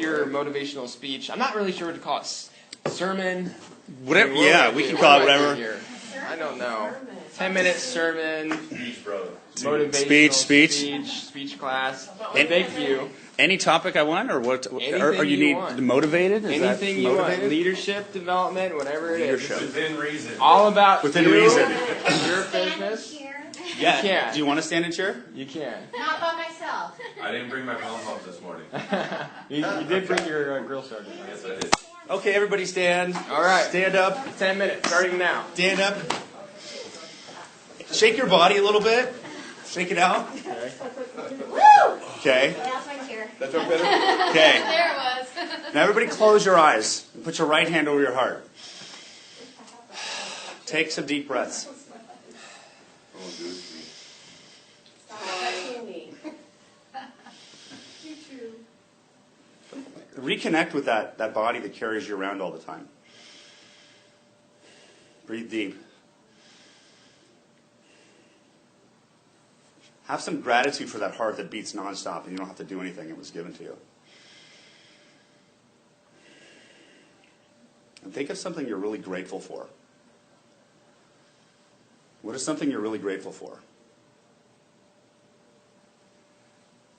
pure motivational speech. I'm not really sure what to call it. Sermon. Whatever. Yeah, we can call it whatever. I don't know. 10-minute sermon. Speech, brother. Motivational speech class. Thank you. Any topic I want, or what? Or you need want. Motivated? Is Anything that you motivated? want. Leadership, development, whatever it is. Within reason. All about Within you, reason. Your business. Yeah. You can. Do you want to stand in chair? You can. Not by myself. I didn't bring my pom-poms this morning. You did bring your grill starter. Yes, I did. Okay, everybody stand. All right. Stand up. 10 minutes, starting now. Stand up. Shake your body a little bit. Shake it out. Okay. Woo! Okay. That's my chair. That's okay. Okay. There it was. Now everybody close your eyes. Put your right hand over your heart. Take some deep breaths. Don't do it to me. Stop touching me. Reconnect with that body that carries you around all the time. Breathe deep. Have some gratitude for that heart that beats nonstop and you don't have to do anything. It was given to you. And think of something you're really grateful for. What is something you're really grateful for?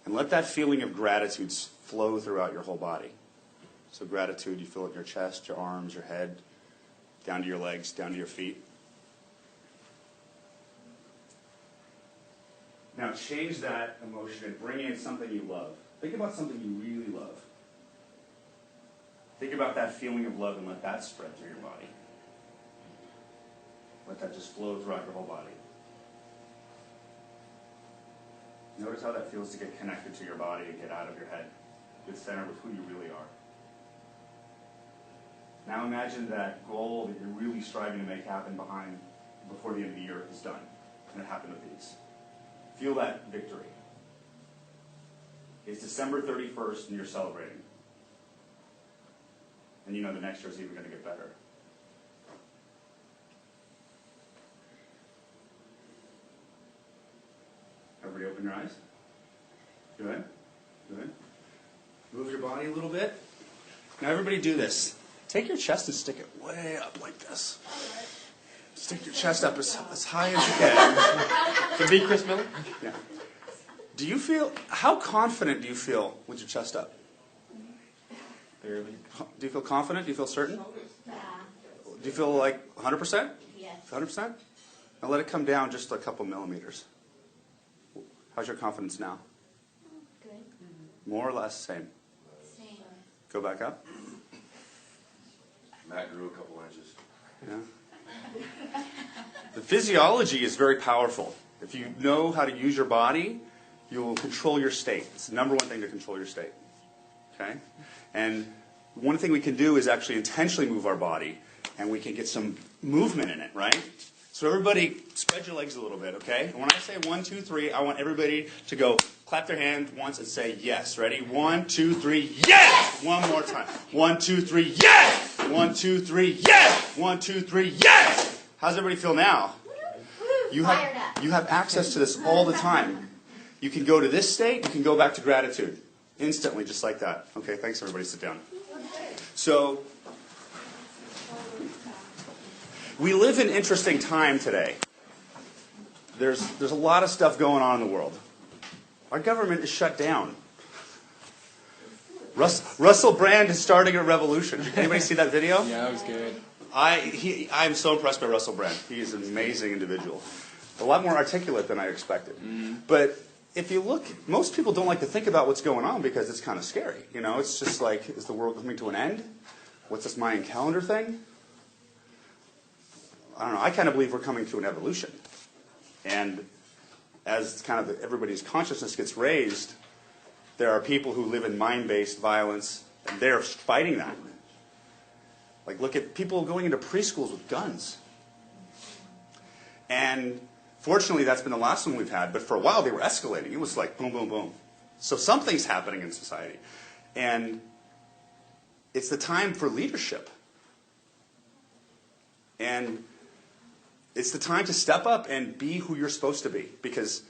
And let that feeling of gratitude flow throughout your whole body. So gratitude, you feel it in your chest, your arms, your head, down to your legs, down to your feet. Now change that emotion and bring in something you love. Think about something you really love. Think about that feeling of love and let that spread through your body. Let that just flow throughout your whole body. Notice how that feels to get connected to your body and get out of your head. Get centered with who you really are. Now imagine that goal that you're really striving to make happen before the end of the year is done. And it happened with these. Feel that victory. It's December 31st and you're celebrating. And you know the next year is even going to get better. Everybody open your eyes. Good. Good. Move your body a little bit. Now everybody do this. Take your chest and stick it way up like this. Stick your chest up as high as you can. To be Chris Miller? Yeah. How confident do you feel with your chest up? Barely. Do you feel confident? Do you feel certain? Yeah. Do you feel like 100%? Yes. 100%? Now let it come down just a couple millimeters. How's your confidence now? Good. More or less? Same. Same. Go back up. Matt grew a couple inches. Yeah. The physiology is very powerful. If you know how to use your body, you will control your state. It's the number one thing to control your state. Okay? And one thing we can do is actually intentionally move our body, and we can get some movement in it, right? So everybody spread your legs a little bit, okay? And when I say 1, 2, 3, I want everybody to go clap their hand once and say yes. Ready? 1, 2, 3, yes! One more time. 1, 2, 3, yes! 1, 2, 3, yes! 1, 2, 3, yes! How's everybody feel now? You have access to this all the time. You can go to this state, you can go back to gratitude. Instantly, just like that. Okay, thanks everybody. Sit down. So, we live in an interesting time today. There's a lot of stuff going on in the world. Our government is shut down. Russell Brand is starting a revolution. Anybody see that video? Yeah, that was good. I'm so impressed by Russell Brand. He is an amazing individual. A lot more articulate than I expected. Mm-hmm. But if you look, most people don't like to think about what's going on because it's kind of scary. You know, it's just like, is the world coming to an end? What's this Mayan calendar thing? I don't know. I kind of believe we're coming to an evolution. And as kind of everybody's consciousness gets raised, there are people who live in mind-based violence, and they're fighting that. Like, look at people going into preschools with guns. And fortunately, that's been the last one we've had. But for a while, they were escalating. It was like boom, boom, boom. So something's happening in society. And it's the time for leadership. And it's the time to step up and be who you're supposed to be. Because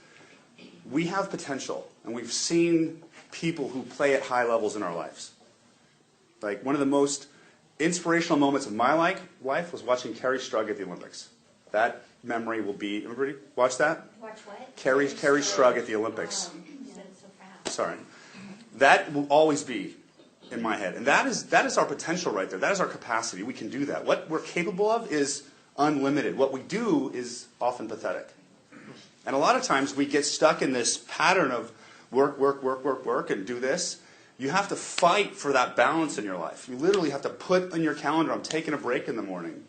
we have potential. And we've seen people who play at high levels in our lives. Like one of the most inspirational moments of my life was watching Kerry Strug at the Olympics. That memory will be, everybody watch that? Watch what? Kerry Strug at the Olympics. You said it so fast. Sorry. That will always be in my head. And that is our potential right there. That is our capacity. We can do that. What we're capable of is unlimited. What we do is often pathetic. And a lot of times we get stuck in this pattern of work, and do this. You have to fight for that balance in your life. You literally have to put on your calendar, I'm taking a break in the morning.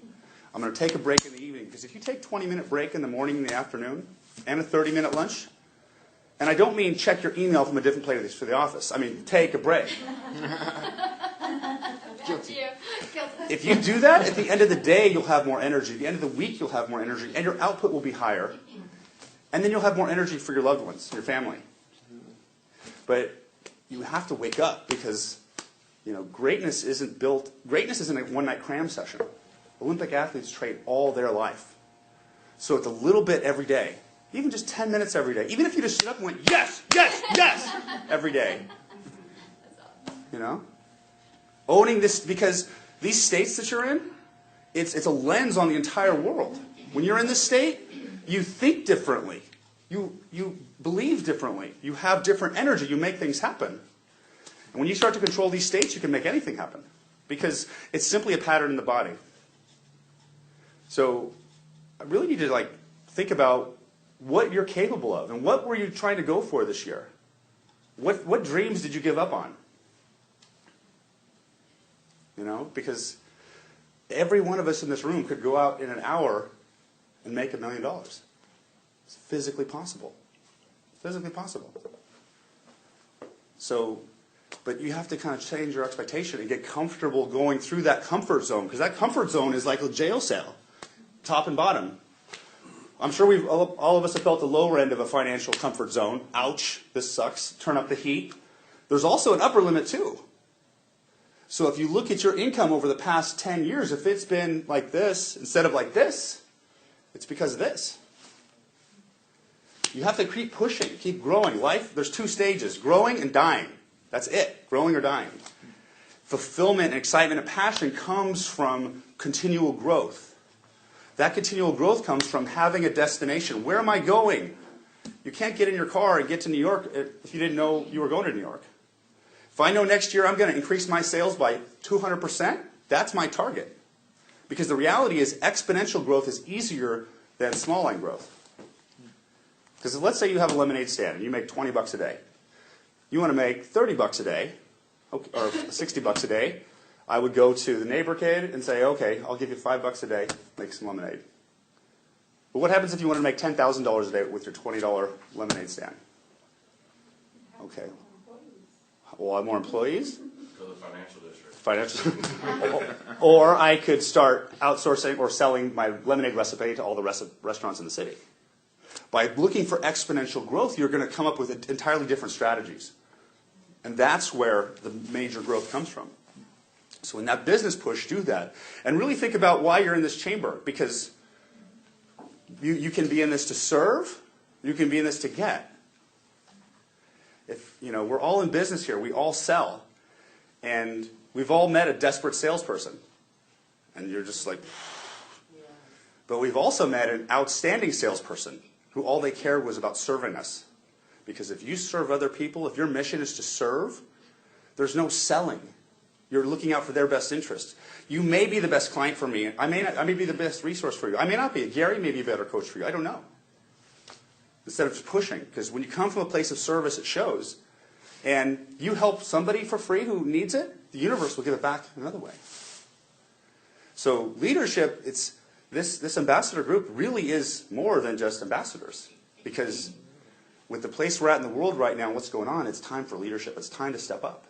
I'm going to take a break in the evening. Because if you take a 20-minute break in the morning and the afternoon, and a 30-minute lunch, and I don't mean check your email from a different place for the office. I mean, take a break. Guilty. If you do that, at the end of the day, you'll have more energy. At the end of the week, you'll have more energy. And your output will be higher. And then you'll have more energy for your loved ones, your family. But you have to wake up because, greatness isn't a one-night cram session. Olympic athletes train all their life. So it's a little bit every day. Even just 10 minutes every day. Even if you just sit up and went, yes, yes, yes, every day. Owning this, because these states that you're in, it's a lens on the entire world. When you're in this state, you think differently. You believe differently. You have different energy. You make things happen. And when you start to control these states, you can make anything happen. Because it's simply a pattern in the body. So I really need to think about what you're capable of. And what were you trying to go for this year? What dreams did you give up on? Because every one of us in this room could go out in an hour and make $1 million. It's physically possible. Physically possible. So, but you have to kind of change your expectation and get comfortable going through that comfort zone. Because that comfort zone is like a jail cell, top and bottom. I'm sure all of us have felt the lower end of a financial comfort zone. Ouch, this sucks. Turn up the heat. There's also an upper limit too. So if you look at your income over the past 10 years, if it's been like this instead of like this, it's because of this. You have to keep pushing, keep growing. Life, there's 2 stages, growing and dying. That's it, growing or dying. Fulfillment and excitement and passion comes from continual growth. That continual growth comes from having a destination. Where am I going? You can't get in your car and get to New York if you didn't know you were going to New York. If I know next year I'm going to increase my sales by 200%, that's my target. Because the reality is exponential growth is easier than small line growth. Because let's say you have a lemonade stand and you make $20 a day. You want to make $30 a day, or $60 a day. I would go to the neighbor kid and say, okay, I'll give you $5 a day, make some lemonade. But what happens if you want to make $10,000 a day with your $20 lemonade stand? Okay. Well, I have more employees. Go to the financial district. Or I could start outsourcing or selling my lemonade recipe to all the restaurants in the city. By looking for exponential growth, you're going to come up with entirely different strategies. And that's where the major growth comes from. So in that business push, do that. And really think about why you're in this chamber. Because you can be in this to serve. You can be in this to get. If we're all in business here. We all sell. And we've all met a desperate salesperson. And you're just like... But we've also met an outstanding salesperson who all they cared was about serving us. Because if you serve other people, if your mission is to serve, there's no selling. You're looking out for their best interest. You may be the best client for me. I may be the best resource for you. I may not be. Gary may be a better coach for you. I don't know. Instead of just pushing. Because when you come from a place of service, it shows. And you help somebody for free who needs it, the universe will give it back another way. So leadership, this ambassador group really is more than just ambassadors. Because with the place we're at in the world right now and what's going on, it's time for leadership. It's time to step up.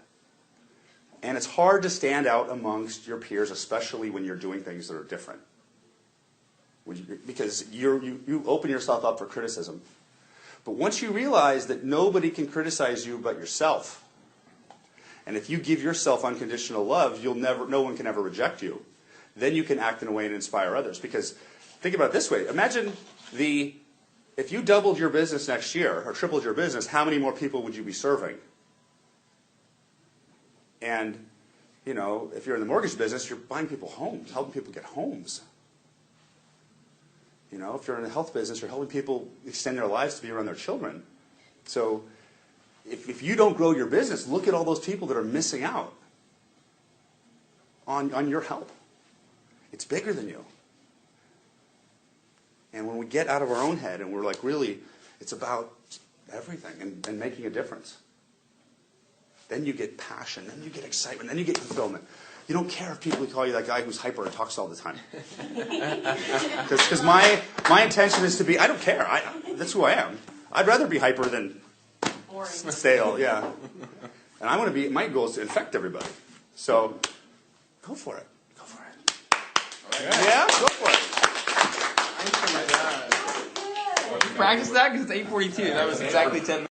And it's hard to stand out amongst your peers, especially when you're doing things that are different. Because you open yourself up for criticism. But once you realize that nobody can criticize you but yourself, and if you give yourself unconditional love, no one can ever reject you, then you can act in a way and inspire others. Because think about it this way. Imagine if you doubled your business next year, or tripled your business, how many more people would you be serving? And You know, if you're in the mortgage business, you're buying people homes, helping people get homes. You know, if you're in the health business, you're helping people extend their lives to be around their children. So if you don't grow your business, look at all those people that are missing out on your help. It's bigger than you. And when we get out of our own head and we're like, really, it's about everything and making a difference. Then you get passion, then you get excitement, then you get fulfillment. You don't care if people call you that guy who's hyper and talks all the time. Because my intention is to be, I don't care. That's who I am. I'd rather be hyper than stale, yeah. And I want to be, my goal is to infect everybody. So, go for it. Go for it. Yeah, go for it. Practice that because it's 8:42. That was exactly 10 minutes.